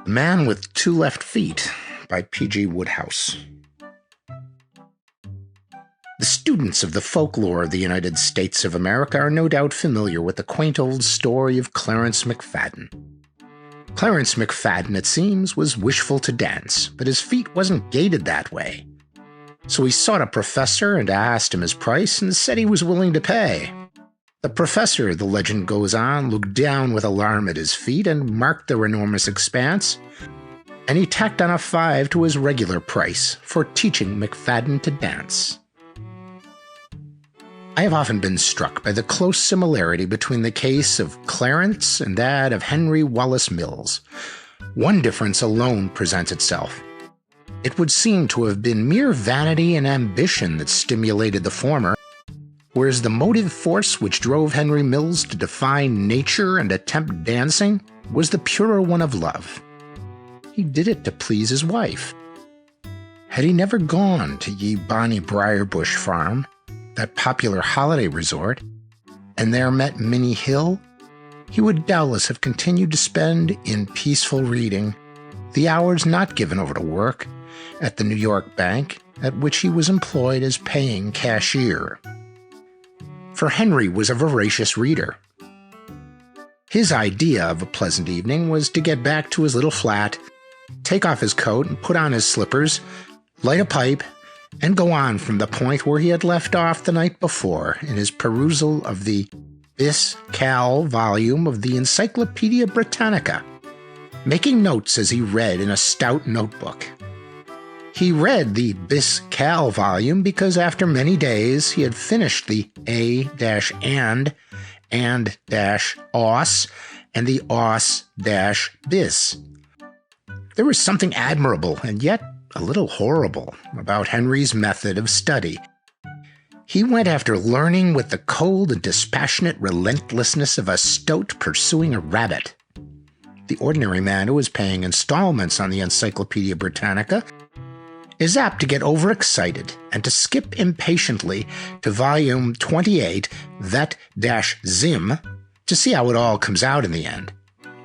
Man with Two Left Feet by P.G. Wodehouse. The students of the folklore of the United States of America are no doubt familiar with the quaint old story of Clarence McFadden. Clarence McFadden, it seems, was wishful to dance, but his feet wasn't gaited that way. So he sought a professor and asked him his price and said he was willing to pay. The professor, the legend goes on, looked down with alarm at his feet and marked their enormous expanse, and he tacked on a 5 to his regular price for teaching McFadden to dance. I have often been struck by the close similarity between the case of Clarence and that of Henry Wallace Mills. One difference alone presents itself. It would seem to have been mere vanity and ambition that stimulated the former, whereas the motive force which drove Henry Mills to defy nature and attempt dancing was the purer one of love. He did it to please his wife. Had he never gone to ye bonny Briarbush Farm, that popular holiday resort, and there met Minnie Hill, he would doubtless have continued to spend in peaceful reading the hours not given over to work at the New York bank at which he was employed as paying cashier. For Henry was a voracious reader. His idea of a pleasant evening was to get back to his little flat, take off his coat and put on his slippers, light a pipe, and go on from the point where he had left off the night before in his perusal of the Bis Cal volume of the Encyclopedia Britannica, making notes as he read in a stout notebook. He read the Bis Cal volume because after many days he had finished the A-and-os and the os-bis. There was something admirable and yet a little horrible about Henry's method of study. He went after learning with the cold and dispassionate relentlessness of a stoat pursuing a rabbit. The ordinary man who is paying installments on the Encyclopedia Britannica is apt to get overexcited and to skip impatiently to volume 28, vet-zim, to see how it all comes out in the end.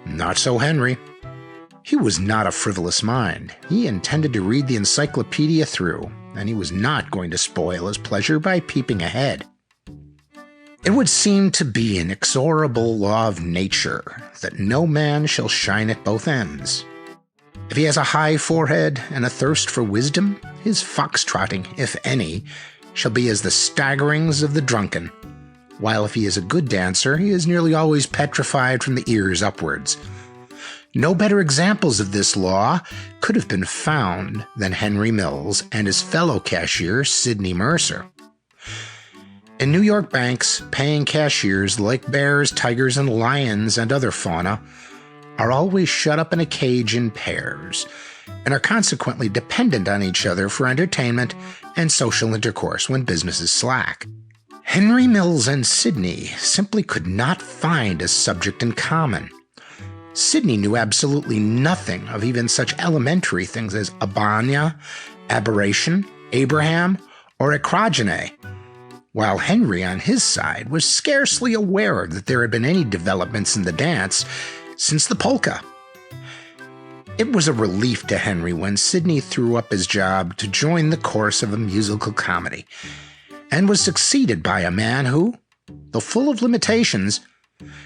Not so Henry. He was not a frivolous mind. He intended to read the encyclopedia through, and he was not going to spoil his pleasure by peeping ahead. It would seem to be an inexorable law of nature that no man shall shine at both ends. If he has a high forehead and a thirst for wisdom, his foxtrotting, if any, shall be as the staggerings of the drunken, while if he is a good dancer, he is nearly always petrified from the ears upwards. No better examples of this law could have been found than Henry Mills and his fellow cashier, Sidney Mercer. In New York banks, paying cashiers, like bears, tigers, and lions and other fauna, are always shut up in a cage in pairs, and are consequently dependent on each other for entertainment and social intercourse when business is slack. Henry Mills and Sidney simply could not find a subject in common. Sidney knew absolutely nothing of even such elementary things as abania, aberration, Abraham, or acrogeny, while Henry on his side was scarcely aware that there had been any developments in the dance since the polka. It was a relief to Henry when Sidney threw up his job to join the chorus of a musical comedy, and was succeeded by a man who, though full of limitations,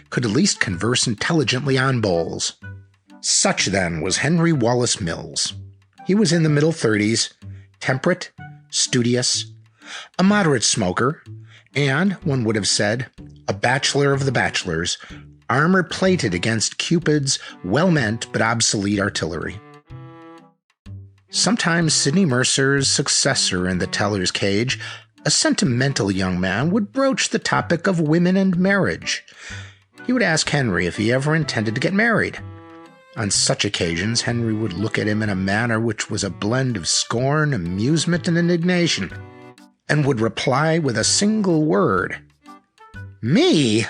could at least converse intelligently on bowls. Such, then, was Henry Wallace Mills. He was in the middle 30s, temperate, studious, a moderate smoker, and, one would have said, a bachelor of the bachelors, armor-plated against Cupid's well-meant but obsolete artillery. Sometimes Sidney Mercer's successor in the teller's cage, a sentimental young man, would broach the topic of women and marriage. He would ask Henry if he ever intended to get married. On such occasions, Henry would look at him in a manner which was a blend of scorn, amusement, and indignation, and would reply with a single word, "Me?"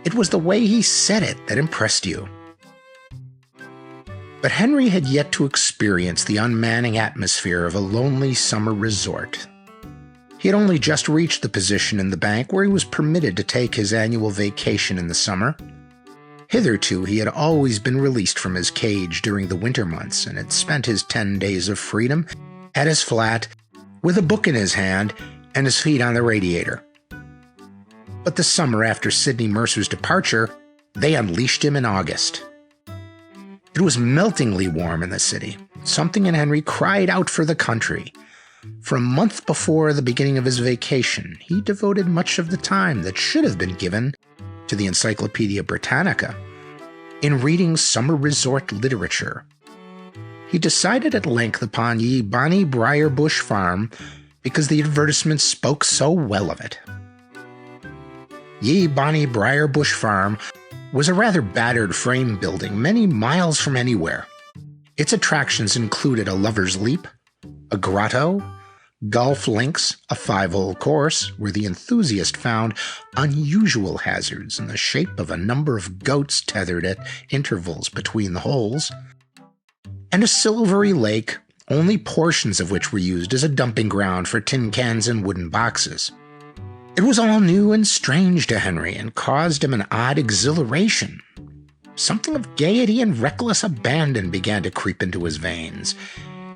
It was the way he said it that impressed you. But Henry had yet to experience the unmanning atmosphere of a lonely summer resort. He had only just reached the position in the bank where he was permitted to take his annual vacation in the summer, Hitherto, he had always been released from his cage during the winter months and had spent his 10 days of freedom at his flat with a book in his hand and his feet on the radiator. But the summer after Sidney Mercer's departure, they unleashed him in August. It was meltingly warm in the city. Something in Henry cried out for the country. For a month before the beginning of his vacation, he devoted much of the time that should have been given to the Encyclopedia Britannica in reading summer resort literature. He decided at length upon Ye Bonny Briar Bush Farm because the advertisements spoke so well of it. Ye Bonny Briar Bush Farm was a rather battered frame building many miles from anywhere. Its attractions included a lover's leap, a grotto, golf links, a 5-hole course where the enthusiast found unusual hazards in the shape of a number of goats tethered at intervals between the holes, and a silvery lake, only portions of which were used as a dumping ground for tin cans and wooden boxes. It was all new and strange to Henry and caused him an odd exhilaration. Something of gaiety and reckless abandon began to creep into his veins.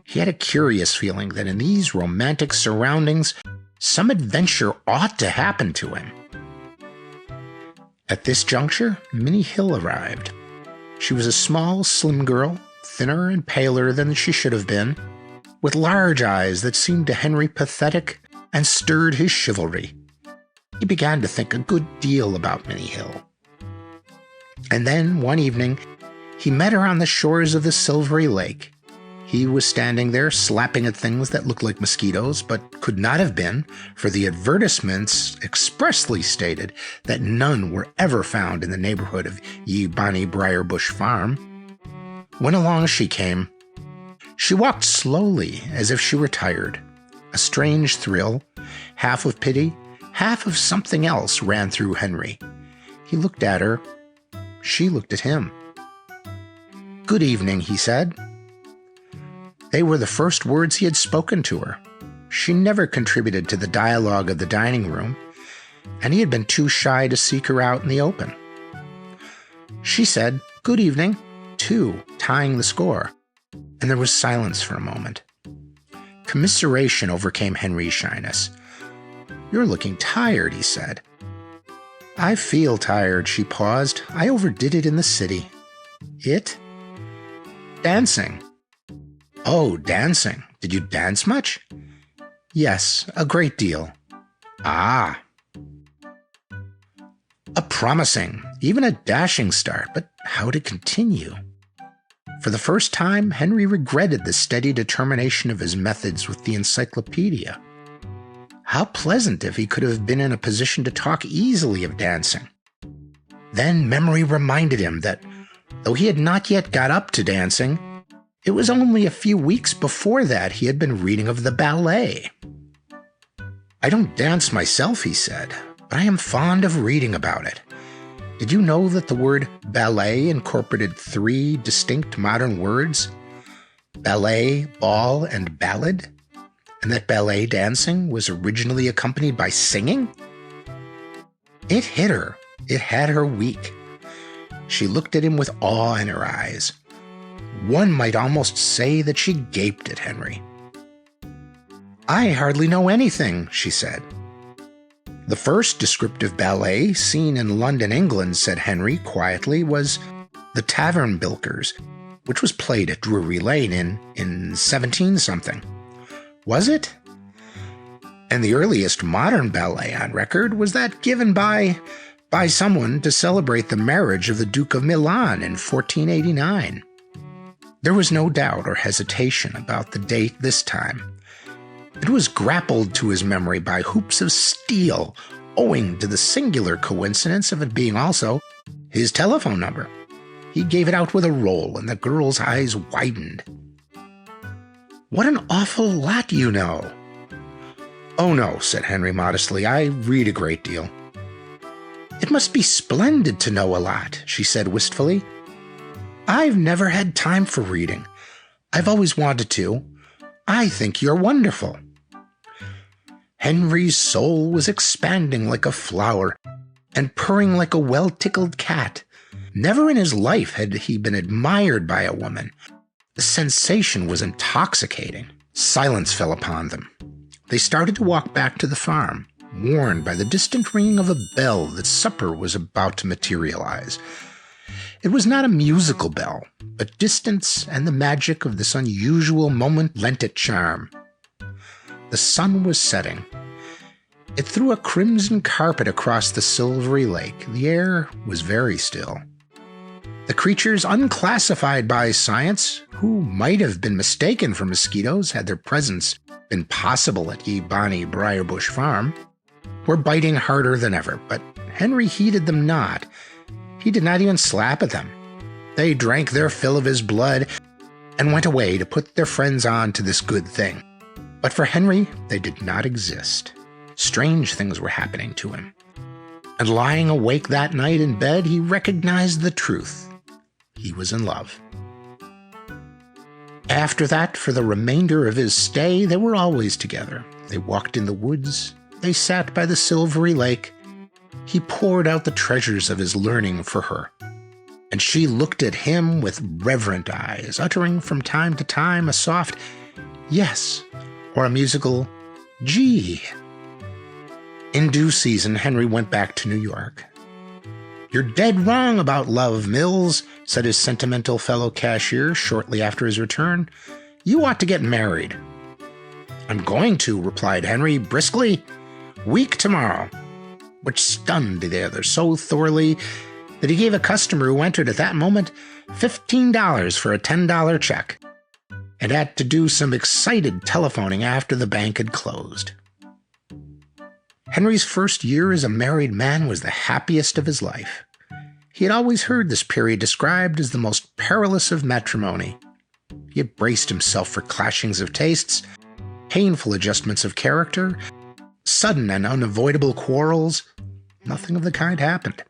He had a curious feeling that in these romantic surroundings, some adventure ought to happen to him. At this juncture, Minnie Hill arrived. She was a small, slim girl, thinner and paler than she should have been, with large eyes that seemed to Henry pathetic and stirred his chivalry. He began to think a good deal about Minnie Hill. And then, one evening, he met her on the shores of the Silvery Lake. He was standing there slapping at things that looked like mosquitoes, but could not have been, for the advertisements expressly stated that none were ever found in the neighborhood of Ye Bonny Briar Bush Farm. When along she came, she walked slowly as if she were tired. A strange thrill, half of pity, half of something else ran through Henry. He looked at her. She looked at him. "Good evening," he said. They were the first words he had spoken to her. She never contributed to the dialogue of the dining room, and he had been too shy to seek her out in the open. She said, "Good evening," too, tying the score, and there was silence for a moment. Commiseration overcame Henry's shyness. "You're looking tired," he said. "I feel tired," she paused. "I overdid it in the city." "It?" "Dancing." "Oh, dancing. Did you dance much?" "Yes, a great deal." "Ah." A promising, even a dashing start, but how to continue? For the first time, Henry regretted the steady determination of his methods with the encyclopedia. How pleasant if he could have been in a position to talk easily of dancing. Then memory reminded him that, though he had not yet got up to dancing, it was only a few weeks before that he had been reading of the ballet. "I don't dance myself," he said, "but I am fond of reading about it. Did you know that the word ballet incorporated 3 distinct modern words? Ballet, ball, and ballad? And that ballet dancing was originally accompanied by singing?" It hit her. It had her weak. She looked at him with awe in her eyes. One might almost say that she gaped at Henry. "I hardly know anything," she said. "The first descriptive ballet seen in London, England," said Henry quietly, "was The Tavern Bilkers, which was played at Drury Lane in 17-something. Was it? And the earliest modern ballet on record was that given by someone to celebrate the marriage of the Duke of Milan in 1489. There was no doubt or hesitation about the date this time. It was grappled to his memory by hoops of steel, owing to the singular coincidence of it being also his telephone number. He gave it out with a roll, and the girl's eyes widened. "What an awful lot you know." "Oh no," said Henry modestly, "I read a great deal." "It must be splendid to know a lot," she said wistfully. "I've never had time for reading. I've always wanted to. I think you're wonderful." Henry's soul was expanding like a flower and purring like a well-tickled cat. Never in his life had he been admired by a woman. The sensation was intoxicating. Silence fell upon them. They started to walk back to the farm, warned by the distant ringing of a bell that supper was about to materialize. It was not a musical bell, but distance and the magic of this unusual moment lent it charm. The sun was setting. It threw a crimson carpet across the silvery lake. The air was very still. The creatures unclassified by science, who might have been mistaken for mosquitoes had their presence been possible at Ye Bonny Briarbush Farm, were biting harder than ever, but Henry heeded them not. He did not even slap at them. They drank their fill of his blood and went away to put their friends on to this good thing. But for Henry, they did not exist. Strange things were happening to him. And lying awake that night in bed, he recognized the truth. He was in love. After that, for the remainder of his stay, they were always together. They walked in the woods. They sat by the silvery lake. He poured out the treasures of his learning for her. And she looked at him with reverent eyes, uttering from time to time a soft yes or a musical gee. In due season, Henry went back to New York. "You're dead wrong about love, Mills," said his sentimental fellow cashier shortly after his return. "You ought to get married." "I'm going to," replied Henry briskly. "Week tomorrow," which stunned the other so thoroughly that he gave a customer who entered at that moment $15 for a $10 check, and had to do some excited telephoning after the bank had closed. Henry's first year as a married man was the happiest of his life. He had always heard this period described as the most perilous of matrimony. He had braced himself for clashings of tastes, painful adjustments of character, sudden and unavoidable quarrels. Nothing of the kind happened.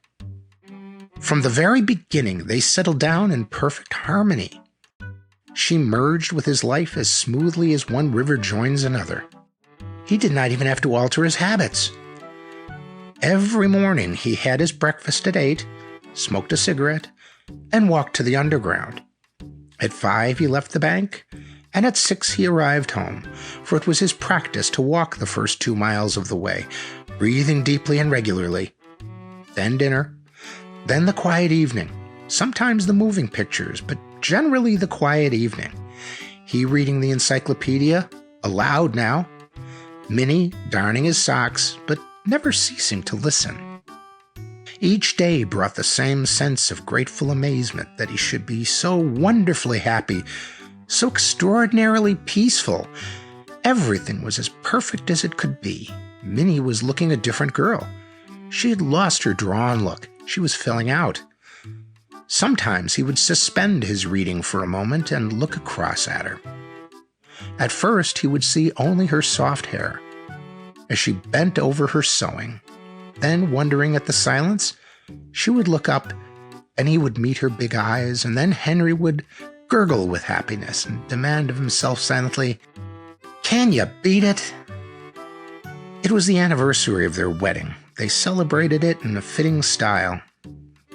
From the very beginning, they settled down in perfect harmony. She merged with his life as smoothly as one river joins another. He did not even have to alter his habits. Every morning he had his breakfast at 8, smoked a cigarette, and walked to the underground. At 5 he left the bank, and at 6 he arrived home, for it was his practice to walk the first 2 miles of the way, breathing deeply and regularly. Then dinner, then the quiet evening, sometimes the moving pictures, but generally the quiet evening. He reading the encyclopedia, aloud now, Minnie darning his socks, but never ceasing to listen. Each day brought the same sense of grateful amazement that he should be so wonderfully happy, so extraordinarily peaceful. Everything was as perfect as it could be. Minnie was looking a different girl. She had lost her drawn look. She was filling out. Sometimes he would suspend his reading for a moment and look across at her. At first, he would see only her soft hair as she bent over her sewing. Then, wondering at the silence, she would look up and he would meet her big eyes, and then Henry would gurgle with happiness and demand of himself silently, "Can you beat it?" It was the anniversary of their wedding. They celebrated it in a fitting style.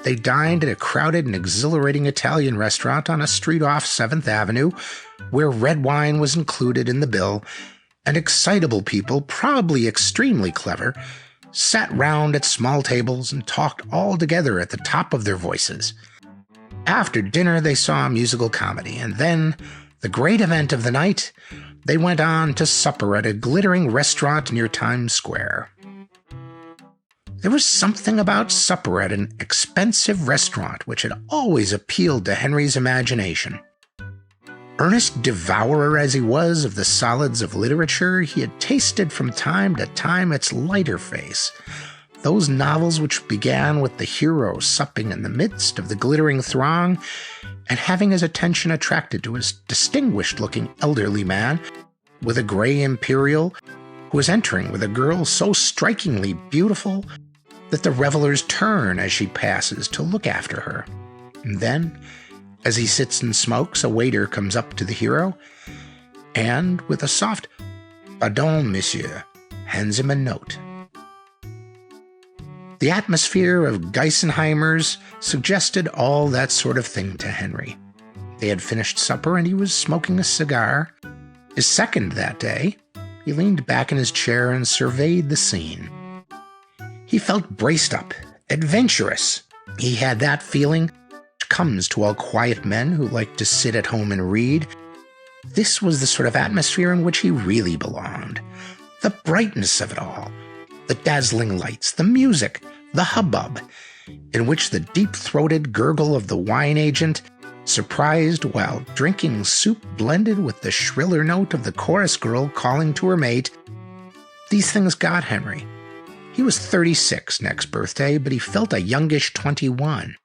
They dined at a crowded and exhilarating Italian restaurant on a street off 7th Avenue, where red wine was included in the bill, and excitable people, probably extremely clever, sat round at small tables and talked all together at the top of their voices. After dinner, they saw a musical comedy, and then, the great event of the night, they went on to supper at a glittering restaurant near Times Square. There was something about supper at an expensive restaurant which had always appealed to Henry's imagination. Earnest devourer as he was of the solids of literature, he had tasted from time to time its lighter face, those novels which began with the hero supping in the midst of the glittering throng and having his attention attracted to a distinguished-looking elderly man with a gray imperial who was entering with a girl so strikingly beautiful that the revelers turn as she passes to look after her. And then, as he sits and smokes, a waiter comes up to the hero and, with a soft "Pardon, monsieur," hands him a note. The atmosphere of Geisenheimer's suggested all that sort of thing to Henry. They had finished supper and he was smoking a cigar. His second that day. He leaned back in his chair and surveyed the scene. He felt braced up, adventurous. He had that feeling which comes to all quiet men who like to sit at home and read. This was the sort of atmosphere in which he really belonged. The brightness of it all, the dazzling lights, the music, the hubbub, in which the deep-throated gurgle of the wine agent, surprised while drinking soup blended with the shriller note of the chorus girl calling to her mate. These things got Henry. He was 36 next birthday, but he felt a youngish 21.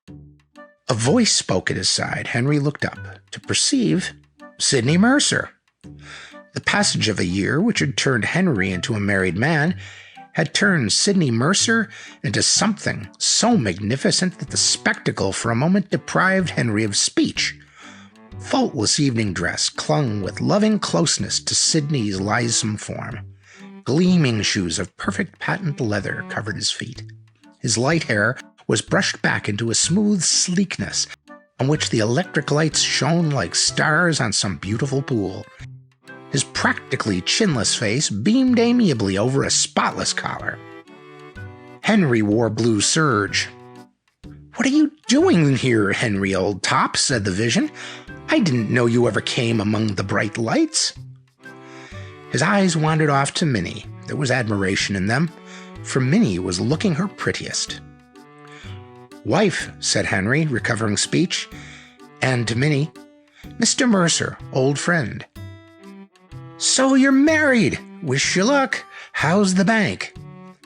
A voice spoke at his side. Henry looked up to perceive Sidney Mercer. The passage of a year, which had turned Henry into a married man, had turned Sidney Mercer into something so magnificent that the spectacle for a moment deprived Henry of speech. Faultless evening dress clung with loving closeness to Sidney's lissom form. Gleaming shoes of perfect patent leather covered his feet. His light hair was brushed back into a smooth sleekness on which the electric lights shone like stars on some beautiful pool. His practically chinless face beamed amiably over a spotless collar. Henry wore blue serge. "What are you doing here, Henry, old top?" said the vision. "I didn't know you ever came among the bright lights." His eyes wandered off to Minnie. There was admiration in them, for Minnie was looking her prettiest. "Wife," said Henry, recovering speech, and to Minnie, "Mr. Mercer, old friend." "So you're married! Wish you luck. How's the bank?"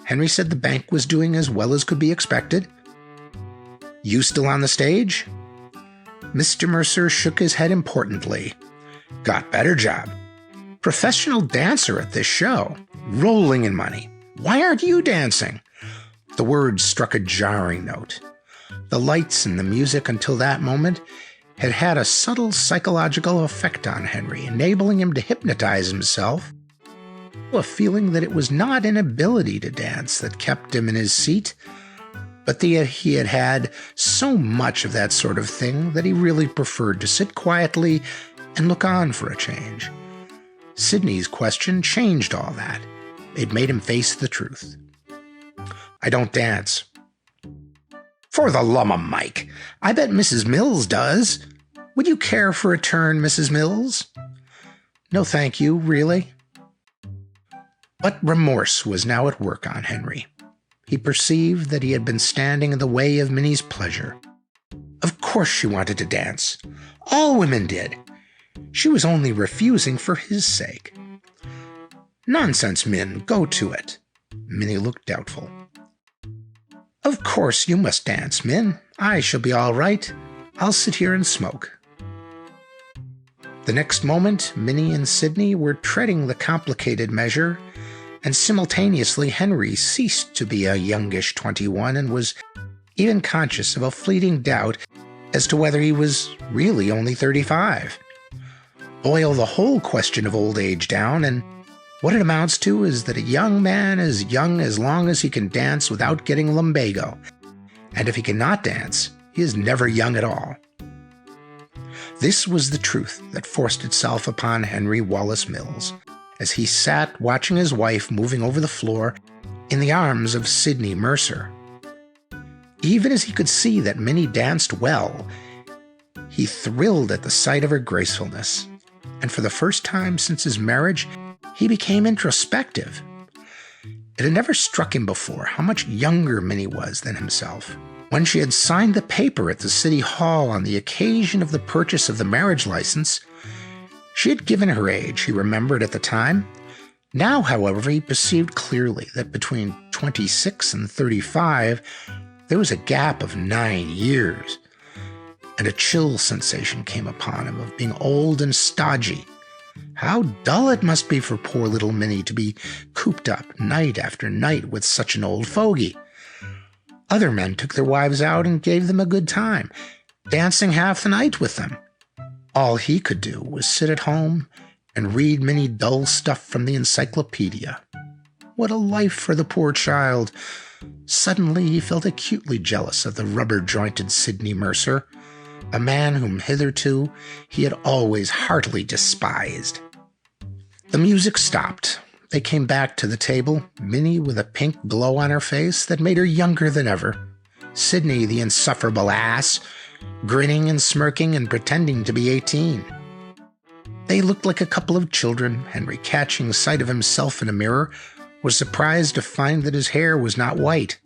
Henry said the bank was doing as well as could be expected. "You still on the stage?" Mr. Mercer shook his head importantly. "Got better job. Professional dancer at this show. Rolling in money. Why aren't you dancing?" The words struck a jarring note. The lights and the music until that moment had had a subtle psychological effect on Henry, enabling him to hypnotize himself. A feeling that it was not inability to dance that kept him in his seat, but that he had had so much of that sort of thing that he really preferred to sit quietly and look on for a change. Sidney's question changed all that. It made him face the truth. "I don't dance." "For the lum of Mike, I bet Mrs. Mills does. Would you care for a turn, Mrs. Mills?" "No, thank you, really." But remorse was now at work on Henry. He perceived that he had been standing in the way of Minnie's pleasure. Of course she wanted to dance. All women did. She was only refusing for his sake. "Nonsense, Min, go to it." Minnie looked doubtful. "Of course you must dance, Min. I shall be all right. I'll sit here and smoke." The next moment, Minnie and Sidney were treading the complicated measure, and simultaneously Henry ceased to be a youngish 21 and was even conscious of a fleeting doubt as to whether he was really only 35. Boil the whole question of old age down, and what it amounts to is that a young man is young as long as he can dance without getting lumbago, and if he cannot dance, he is never young at all. This was the truth that forced itself upon Henry Wallace Mills as he sat watching his wife moving over the floor in the arms of Sidney Mercer. Even as he could see that Minnie danced well, he thrilled at the sight of her gracefulness, and for the first time since his marriage, he became introspective. It had never struck him before how much younger Minnie was than himself. When she had signed the paper at the city hall on the occasion of the purchase of the marriage license, she had given her age, he remembered at the time. Now, however, he perceived clearly that between 26 and 35, there was a gap of 9 years, and a chill sensation came upon him of being old and stodgy. How dull it must be for poor little Minnie to be cooped up night after night with such an old fogey. Other men took their wives out and gave them a good time, dancing half the night with them. All he could do was sit at home and read Minnie dull stuff from the encyclopedia. What a life for the poor child, Suddenly he felt acutely jealous of the rubber-jointed Sidney Mercer, a man whom hitherto he had always heartily despised. The music stopped. They came back to the table, Minnie with a pink glow on her face that made her younger than ever, Sidney, the insufferable ass, grinning and smirking and pretending to be 18. They looked like a couple of children. Henry, catching sight of himself in a mirror, was surprised to find that his hair was not white.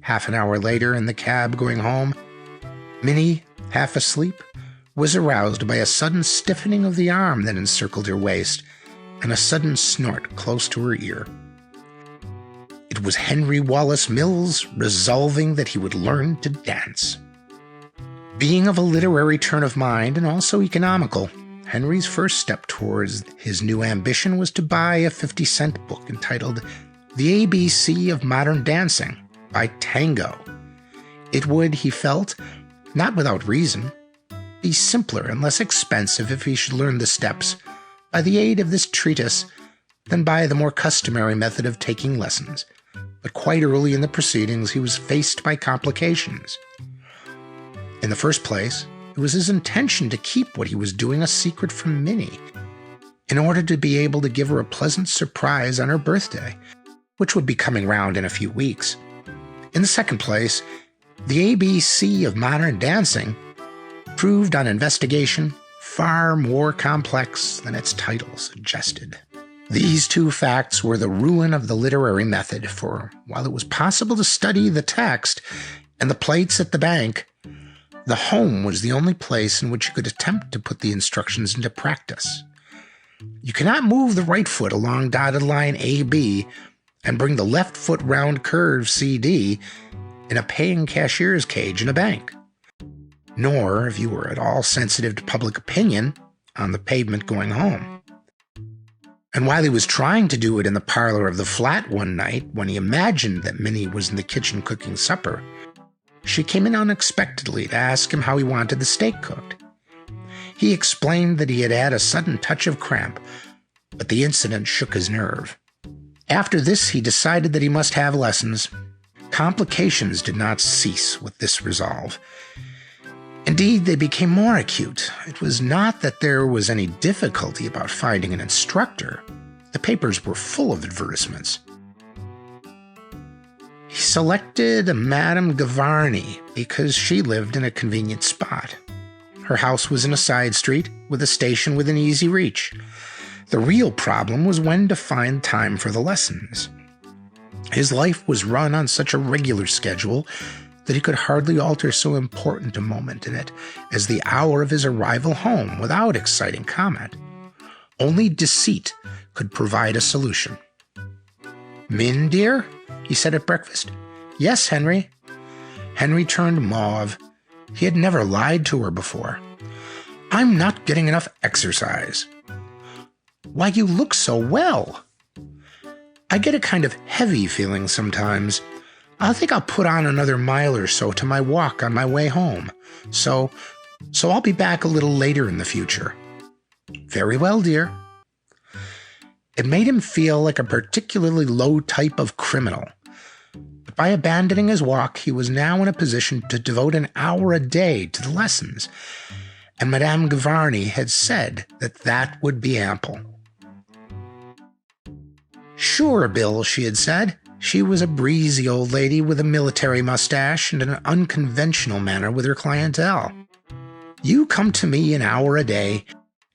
Half an hour later, in the cab going home, Minnie, half asleep, was aroused by a sudden stiffening of the arm that encircled her waist and a sudden snort close to her ear. It was Henry Wallace Mills resolving that he would learn to dance. Being of a literary turn of mind and also economical, Henry's first step towards his new ambition was to buy a 50-cent book entitled The ABC of Modern Dancing by Tango. It would, he felt, not without reason, be simpler and less expensive if he should learn the steps by the aid of this treatise than by the more customary method of taking lessons. But quite early in the proceedings, he was faced by complications. In the first place, it was his intention to keep what he was doing a secret from Minnie, in order to be able to give her a pleasant surprise on her birthday, which would be coming round in a few weeks. In the second place, the ABC of modern dancing proved on investigation far more complex than its title suggested. These two facts were the ruin of the literary method, for while it was possible to study the text and the plates at the bank, the home was the only place in which you could attempt to put the instructions into practice. You cannot move the right foot along dotted line AB and bring the left foot round curve CD in a paying cashier's cage in a bank. Nor, if you were at all sensitive to public opinion, on the pavement going home. And while he was trying to do it in the parlor of the flat one night, when he imagined that Minnie was in the kitchen cooking supper, she came in unexpectedly to ask him how he wanted the steak cooked. He explained that he had had a sudden touch of cramp, but the incident shook his nerve. After this, he decided that he must have lessons. Complications did not cease with this resolve. Indeed, they became more acute. It was not that there was any difficulty about finding an instructor. The papers were full of advertisements. He selected a Madame Gavarni because she lived in a convenient spot. Her house was in a side street with a station within easy reach. The real problem was when to find time for the lessons. His life was run on such a regular schedule that he could hardly alter so important a moment in it as the hour of his arrival home without exciting comment. Only deceit could provide a solution. "Min, dear?" he said at breakfast. "Yes, Henry." Henry turned mauve. He had never lied to her before. "I'm not getting enough exercise." "Why, you look so well." "I get a kind of heavy feeling sometimes. I think I'll put on another mile or so to my walk on my way home. So I'll be back a little later in the future." "Very well, dear." It made him feel like a particularly low type of criminal. But by abandoning his walk, he was now in a position to devote an hour a day to the lessons, and Madame Gavarni had said that that would be ample. "Sure, Bill," she had said. She was a breezy old lady with a military mustache and an unconventional manner with her clientele. "You come to me an hour a day,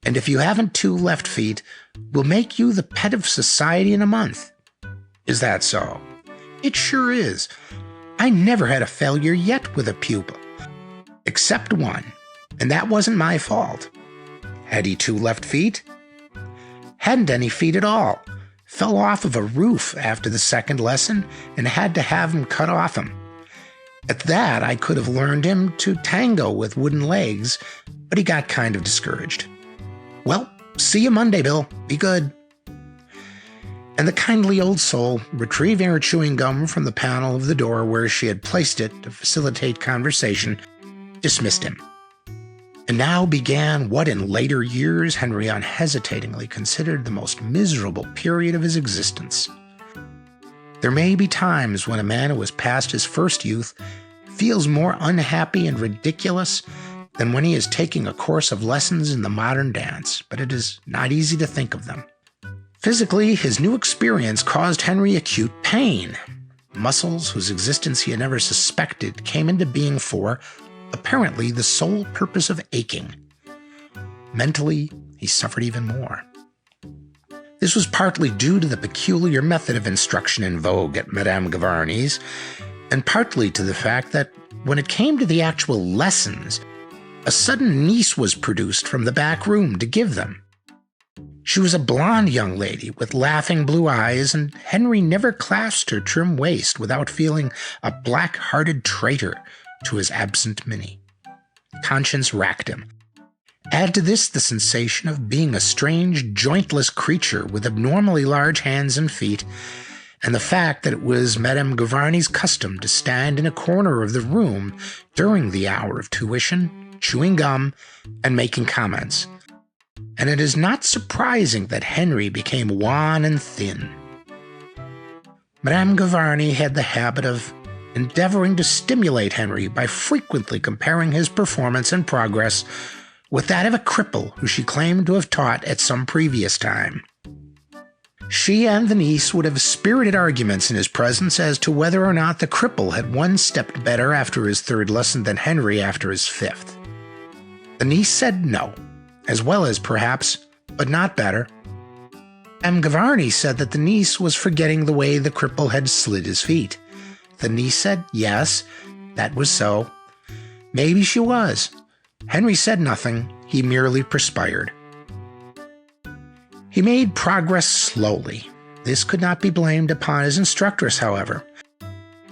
and if you haven't 2 left feet, we'll make you the pet of society in a month." "Is that so?" "It sure is. I never had a failure yet with a pupil. Except one, and that wasn't my fault." "Had he 2 left feet?" "Hadn't any feet at all. Fell off of a roof after the second lesson and had to have him cut off him. At that, I could have learned him to tango with wooden legs, but he got kind of discouraged." "Well, see you Monday, Bill. Be good." And the kindly old soul, retrieving her chewing gum from the panel of the door where she had placed it to facilitate conversation, dismissed him. And now began what in later years Henry unhesitatingly considered the most miserable period of his existence. There may be times when a man who has passed his first youth feels more unhappy and ridiculous than when he is taking a course of lessons in the modern dance, but it is not easy to think of them. Physically, his new experience caused Henry acute pain. Muscles whose existence he had never suspected came into being for, apparently, the sole purpose of aching. Mentally, he suffered even more. This was partly due to the peculiar method of instruction in vogue at Madame Gavarni's, and partly to the fact that when it came to the actual lessons, a sudden niece was produced from the back room to give them. She was a blonde young lady with laughing blue eyes, and Henry never clasped her trim waist without feeling a black-hearted traitor to his absent Minnie. Conscience racked him. Add to this the sensation of being a strange, jointless creature with abnormally large hands and feet, and the fact that it was Madame Gavarni's custom to stand in a corner of the room during the hour of tuition, chewing gum, and making comments. And it is not surprising that Henry became wan and thin. Madame Gavarni had the habit of endeavoring to stimulate Henry by frequently comparing his performance and progress with that of a cripple who she claimed to have taught at some previous time. She and the niece would have spirited arguments in his presence as to whether or not the cripple had one step better after his third lesson than Henry after his fifth. The niece said no, as well as perhaps, but not better. Madame Gavarni said that the niece was forgetting the way the cripple had slid his feet. The niece said yes, that was so. Maybe she was. Henry said nothing, he merely perspired. He made progress slowly. This could not be blamed upon his instructress, however.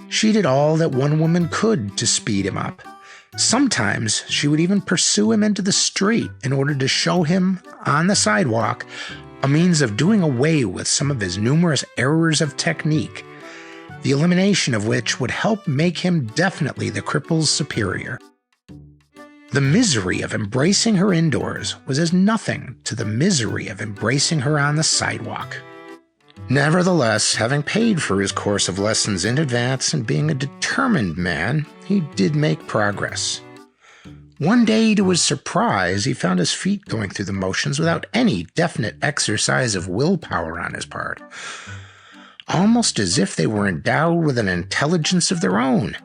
She did all that one woman could to speed him up. Sometimes she would even pursue him into the street in order to show him, on the sidewalk, a means of doing away with some of his numerous errors of technique, the elimination of which would help make him definitely the cripple's superior. The misery of embracing her indoors was as nothing to the misery of embracing her on the sidewalk. Nevertheless, having paid for his course of lessons in advance and being a determined man, he did make progress. One day, to his surprise, he found his feet going through the motions without any definite exercise of willpower on his part, almost as if they were endowed with an intelligence of their own.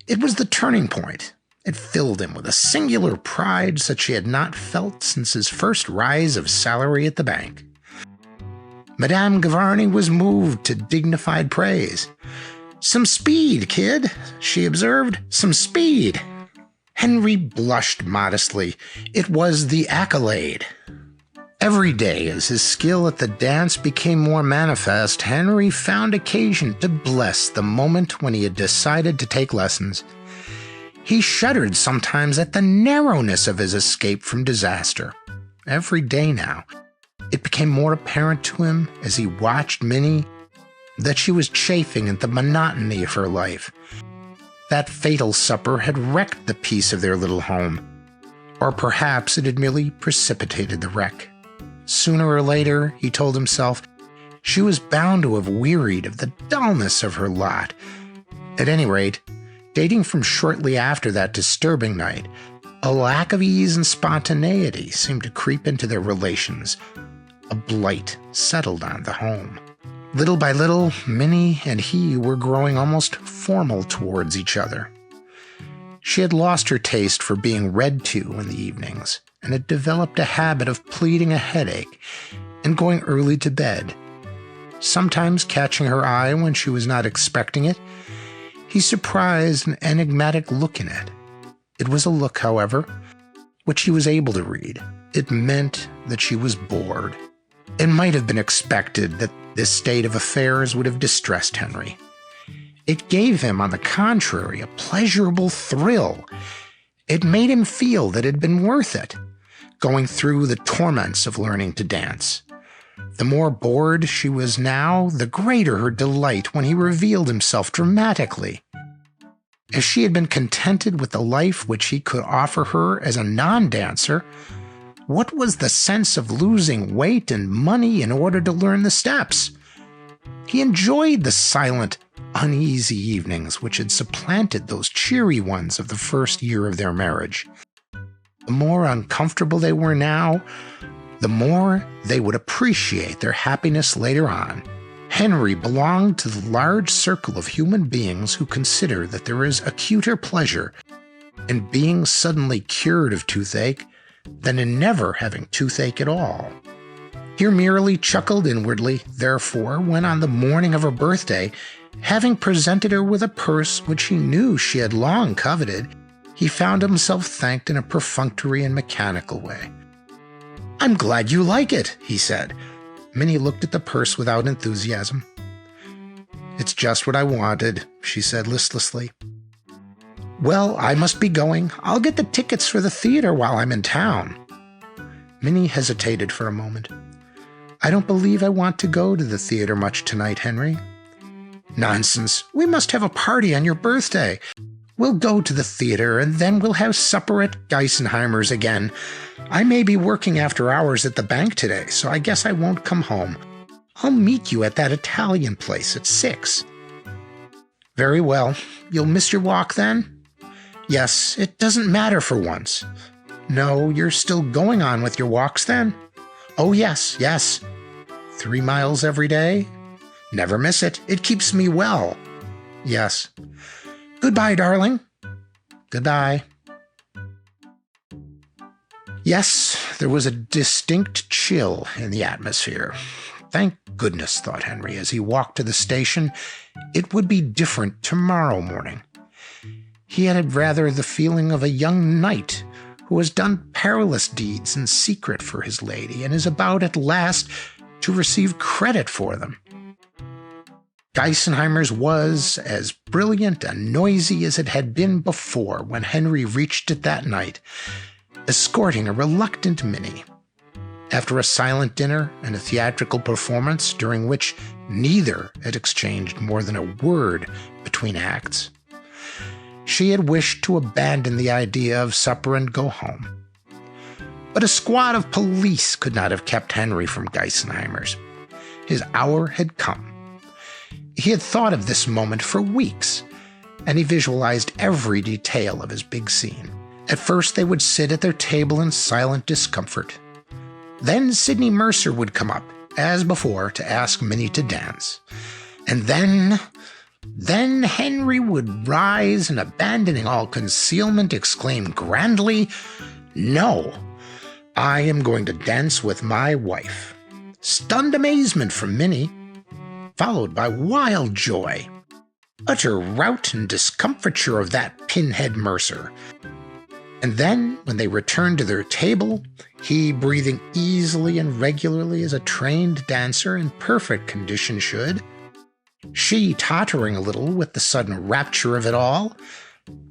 It was the turning point. It filled him with a singular pride such he had not felt since his first rise of salary at the bank. Madame Gavarni was moved to dignified praise. "Some speed, kid," she observed. "Some speed." Henry blushed modestly. It was the accolade. Every day, as his skill at the dance became more manifest, Henry found occasion to bless the moment when he had decided to take lessons. He shuddered sometimes at the narrowness of his escape from disaster. Every day now, it became more apparent to him as he watched Minnie that she was chafing at the monotony of her life. That fatal supper had wrecked the peace of their little home, or perhaps it had merely precipitated the wreck. Sooner or later, he told himself, she was bound to have wearied of the dullness of her lot. At any rate, dating from shortly after that disturbing night, a lack of ease and spontaneity seemed to creep into their relations. A blight settled on the home. Little by little, Minnie and he were growing almost formal towards each other. She had lost her taste for being read to in the evenings, and had developed a habit of pleading a headache and going early to bed. Sometimes catching her eye when she was not expecting it, he surprised an enigmatic look in it. It was a look, however, which he was able to read. It meant that she was bored. It might have been expected that this state of affairs would have distressed Henry. It gave him, on the contrary, a pleasurable thrill. It made him feel that it had been worth it, going through the torments of learning to dance. The more bored she was now, the greater her delight when he revealed himself dramatically. If she had been contented with the life which he could offer her as a non-dancer, what was the sense of losing weight and money in order to learn the steps? He enjoyed the silent, uneasy evenings which had supplanted those cheery ones of the first year of their marriage. The more uncomfortable they were now, the more they would appreciate their happiness later on. Henry belonged to the large circle of human beings who consider that there is acuter pleasure in being suddenly cured of toothache than in never having toothache at all. He merely chuckled inwardly, therefore, when on the morning of her birthday, having presented her with a purse which he knew she had long coveted, he found himself thanked in a perfunctory and mechanical way. "I'm glad you like it," he said. Minnie looked at the purse without enthusiasm. "It's just what I wanted," she said listlessly. "Well, I must be going. I'll get the tickets for the theater while I'm in town." Minnie hesitated for a moment. "I don't believe I want to go to the theater much tonight, Henry." "Nonsense. We must have a party on your birthday. We'll go to the theater, and then we'll have supper at Geisenheimer's again. I may be working after hours at the bank today, so I guess I won't come home. I'll meet you at that Italian place at 6. "Very well. You'll miss your walk then?" "Yes, it doesn't matter for once." "No, you're still going on with your walks then?" "Oh, yes, yes." 3 miles every day?" "Never miss it. It keeps me well." "Yes." "Goodbye, darling." "Goodbye." Yes, there was a distinct chill in the atmosphere. Thank goodness, thought Henry as he walked to the station. It would be different tomorrow morning. He had rather the feeling of a young knight who has done perilous deeds in secret for his lady and is about at last to receive credit for them. Geisenheimer's was as brilliant and noisy as it had been before when Henry reached it that night, escorting a reluctant Minnie. After a silent dinner and a theatrical performance during which neither had exchanged more than a word between acts, she had wished to abandon the idea of supper and go home. But a squad of police could not have kept Henry from Geisenheimer's. His hour had come. He had thought of this moment for weeks, and he visualized every detail of his big scene. At first they would sit at their table in silent discomfort. Then Sidney Mercer would come up, as before, to ask Minnie to dance. And then Henry would rise and, abandoning all concealment, exclaim grandly, "No, I am going to dance with my wife." Stunned amazement from Minnie, followed by wild joy. Utter rout and discomfiture of that pinhead Mercer. And then, when they returned to their table, he breathing easily and regularly as a trained dancer in perfect condition should, she tottering a little with the sudden rapture of it all,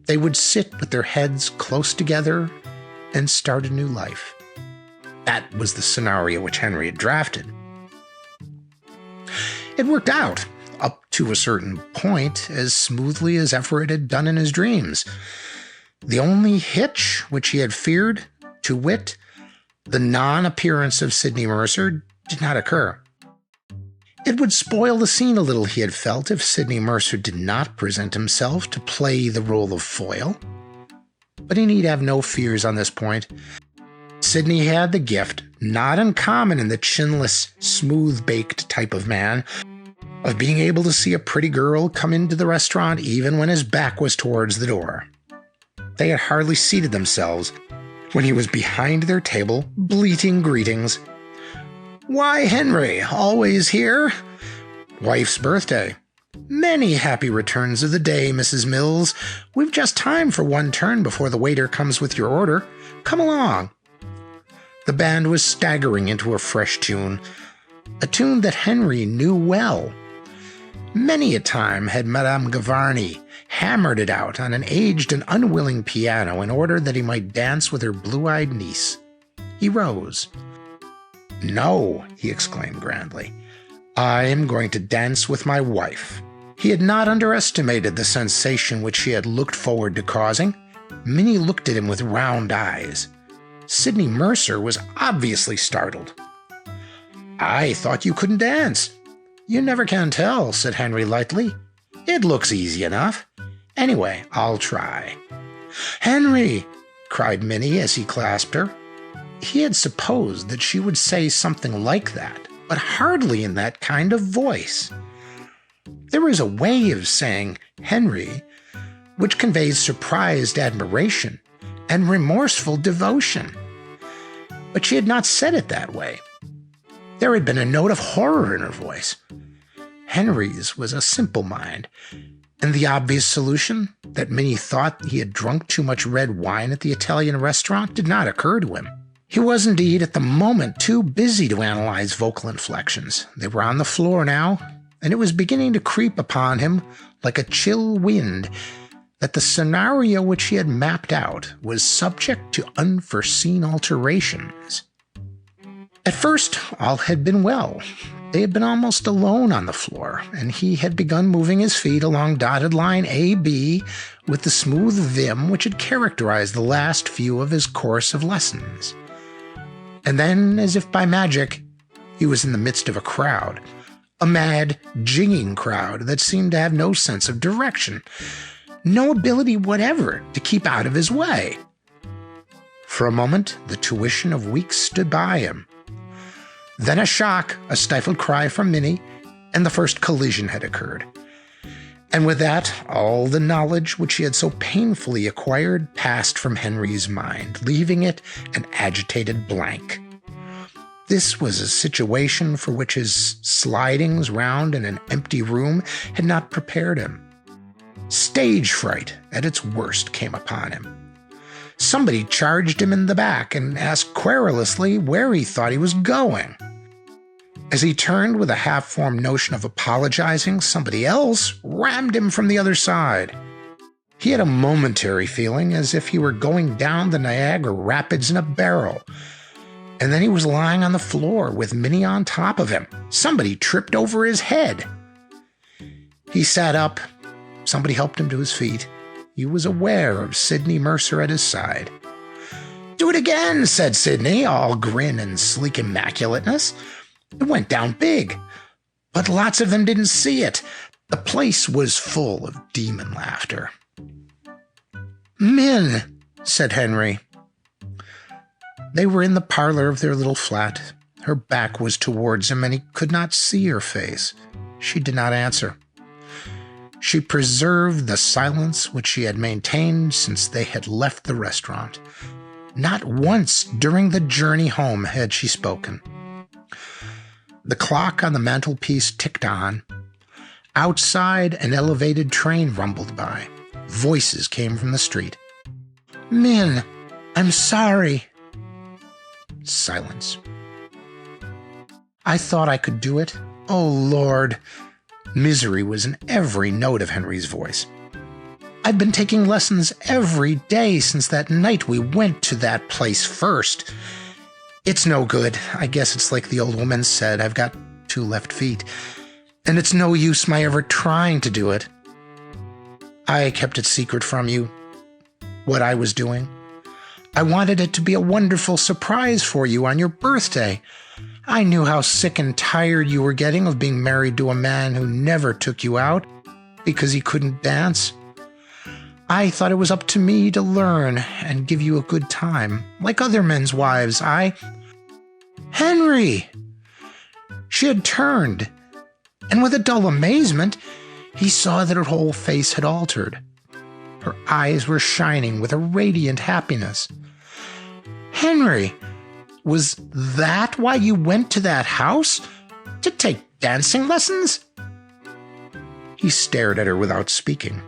they would sit with their heads close together and start a new life. That was the scenario which Henry had drafted. It worked out, up to a certain point, as smoothly as ever it had done in his dreams. The only hitch which he had feared, to wit, the non-appearance of Sidney Mercer, did not occur. It would spoil the scene a little, he had felt, if Sidney Mercer did not present himself to play the role of foil. But he need have no fears on this point. Sidney had the gift, not uncommon in the chinless, smooth-baked type of man, of being able to see a pretty girl come into the restaurant even when his back was towards the door. They had hardly seated themselves when he was behind their table, bleating greetings. "Why, Henry, always here?" "Wife's birthday." "Many happy returns of the day, Mrs. Mills. We've just time for one turn before the waiter comes with your order. Come along." The band was staggering into a fresh tune, a tune that Henry knew well. Many a time had Madame Gavarni hammered it out on an aged and unwilling piano in order that he might dance with her blue-eyed niece. He rose. "No," he exclaimed grandly, "I am going to dance with my wife." He had not underestimated the sensation which he had looked forward to causing. Minnie looked at him with round eyes. Sidney Mercer was obviously startled. "I thought you couldn't dance." You never can tell, said Henry lightly. It looks easy enough. Anyway, I'll try. Henry, cried Minnie as he clasped her. He had supposed that she would say something like that, but hardly in that kind of voice. There is a way of saying Henry which conveys surprised admiration and remorseful devotion. But she had not said it that way. There had been a note of horror in her voice. Henry's was a simple mind, and the obvious solution, that Minnie thought he had drunk too much red wine at the Italian restaurant, did not occur to him. He was indeed at the moment too busy to analyze vocal inflections. They were on the floor now, and it was beginning to creep upon him like a chill wind that the scenario which he had mapped out was subject to unforeseen alterations. At first, all had been well. They had been almost alone on the floor, and he had begun moving his feet along dotted line AB with the smooth vim which had characterized the last few of his course of lessons. And then, as if by magic, he was in the midst of a crowd, a mad, jigging crowd that seemed to have no sense of direction, no ability whatever to keep out of his way. For a moment, the tuition of weeks stood by him. Then a shock, a stifled cry from Minnie, and the first collision had occurred. And with that, all the knowledge which he had so painfully acquired passed from Henry's mind, leaving it an agitated blank. This was a situation for which his slidings round in an empty room had not prepared him. Stage fright at its worst came upon him. Somebody charged him in the back and asked querulously where he thought he was going. As he turned with a half-formed notion of apologizing, somebody else rammed him from the other side. He had a momentary feeling as if he were going down the Niagara Rapids in a barrel. And then he was lying on the floor with Minnie on top of him. Somebody tripped over his head. He sat up. Somebody helped him to his feet. He was aware of Sidney Mercer at his side. "Do it again," said Sidney, all grin and sleek immaculateness. It went down big, but lots of them didn't see it. The place was full of demon laughter. "Min," said Henry. They were in the parlor of their little flat. Her back was towards him, and he could not see her face. She did not answer. She preserved the silence which she had maintained since they had left the restaurant. Not once during the journey home had she spoken. The clock on the mantelpiece ticked on. Outside, an elevated train rumbled by. Voices came from the street. "Min, I'm sorry." Silence. "I thought I could do it. Oh, Lord." Misery was in every note of Henry's voice. "I've been taking lessons every day since that night we went to that place first. It's no good. I guess it's like the old woman said, I've got 2 left feet. And it's no use my ever trying to do it. I kept it secret from you, what I was doing. I wanted it to be a wonderful surprise for you on your birthday. I knew how sick and tired you were getting of being married to a man who never took you out because he couldn't dance. I thought it was up to me to learn and give you a good time, like other men's wives. Henry!" She had turned, and with a dull amazement, he saw that her whole face had altered. Her eyes were shining with a radiant happiness. "Henry, was that why you went to that house? To take dancing lessons?" He stared at her without speaking.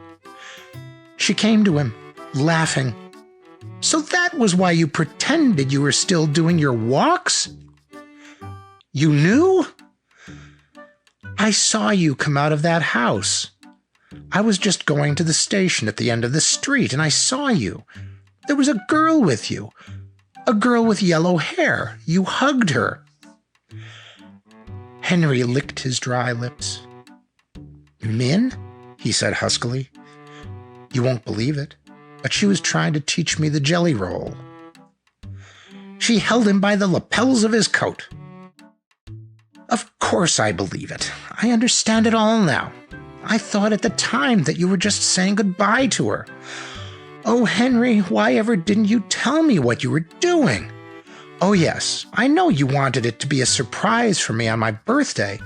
She came to him, laughing. "So that was why you pretended you were still doing your walks? You knew? I saw you come out of that house. I was just going to the station at the end of the street, and I saw you. There was a girl with you. A girl with yellow hair. You hugged her." Henry licked his dry lips. "Min?" he said huskily. "You won't believe it, but she was trying to teach me the jelly roll." She held him by the lapels of his coat. Of course I believe it. I understand it all now. I thought at the time that you were just saying goodbye to her. Oh, Henry, why ever didn't you tell me what you were doing? Oh, yes, I know you wanted it to be a surprise for me on my birthday,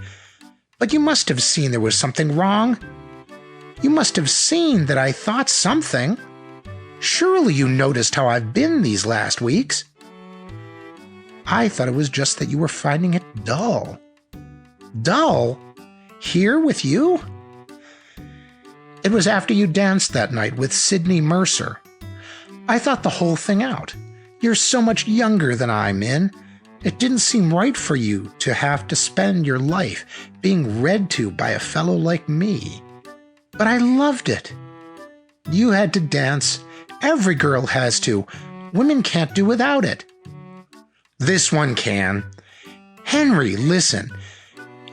but you must have seen there was something wrong. You must have seen that I thought something. Surely you noticed how I've been these last weeks. I thought it was just that you were finding it dull. Dull? Here with you? It was after you danced that night with Sidney Mercer. I thought the whole thing out. You're so much younger than I'm in. It didn't seem right for you to have to spend your life being read to by a fellow like me. But I loved it. You had to dance. Every girl has to. Women can't do without it. This one can. Henry, listen.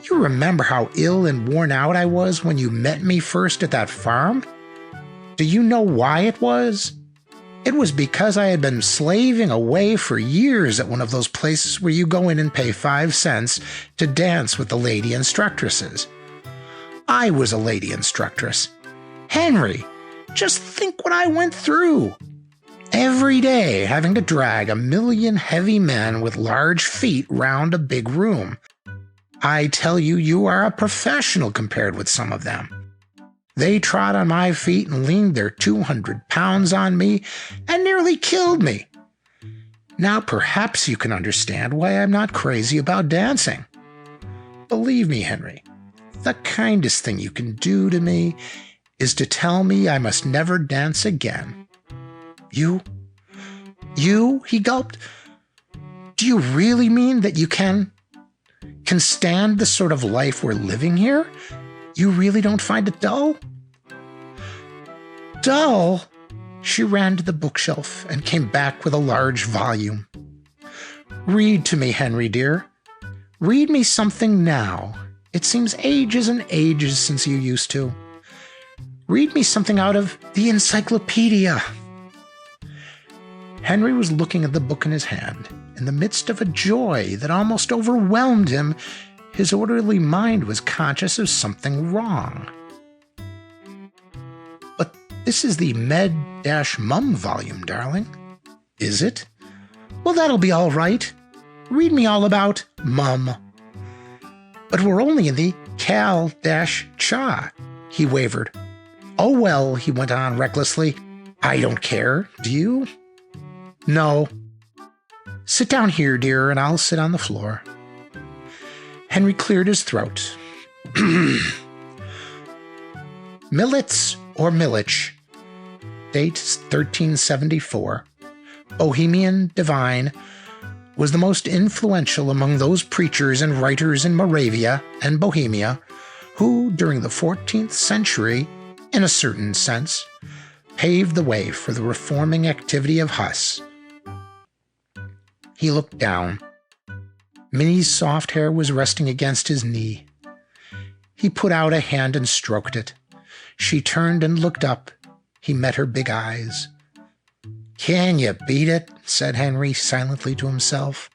You remember how ill and worn out I was when you met me first at that farm? Do you know why it was? It was because I had been slaving away for years at one of those places where you go in and pay 5 cents to dance with the lady instructresses. I was a lady instructress. Henry, just think what I went through. Every day having to drag a million heavy men with large feet round a big room. I tell you, you are a professional compared with some of them. They trod on my feet and leaned their 200 pounds on me and nearly killed me. Now perhaps you can understand why I'm not crazy about dancing. Believe me, Henry, the kindest thing you can do to me is to tell me I must never dance again. You, he gulped. Do you really mean that you can stand the sort of life we're living here? You really don't find it dull? Dull? She ran to the bookshelf and came back with a large volume. Read to me, Henry dear. Read me something now. It seems ages and ages since you used to. Read me something out of the encyclopedia. Henry was looking at the book in his hand. In the midst of a joy that almost overwhelmed him, his orderly mind was conscious of something wrong. But this is the Med-Mum volume, darling. Is it? Well, that'll be all right. Read me all about Mum. But we're only in the Cal-Cha, he wavered. Oh, well, he went on recklessly. I don't care, do you? No. Sit down here, dear, and I'll sit on the floor. Henry cleared his throat. Militz or Milich, date 1374, Bohemian divine, was the most influential among those preachers and writers in Moravia and Bohemia who, during the 14th century, in a certain sense, paved the way for the reforming activity of Huss. He looked down. Minnie's soft hair was resting against his knee. He put out a hand and stroked it. She turned and looked up. He met her big eyes. Can you beat it? Said Henry silently to himself.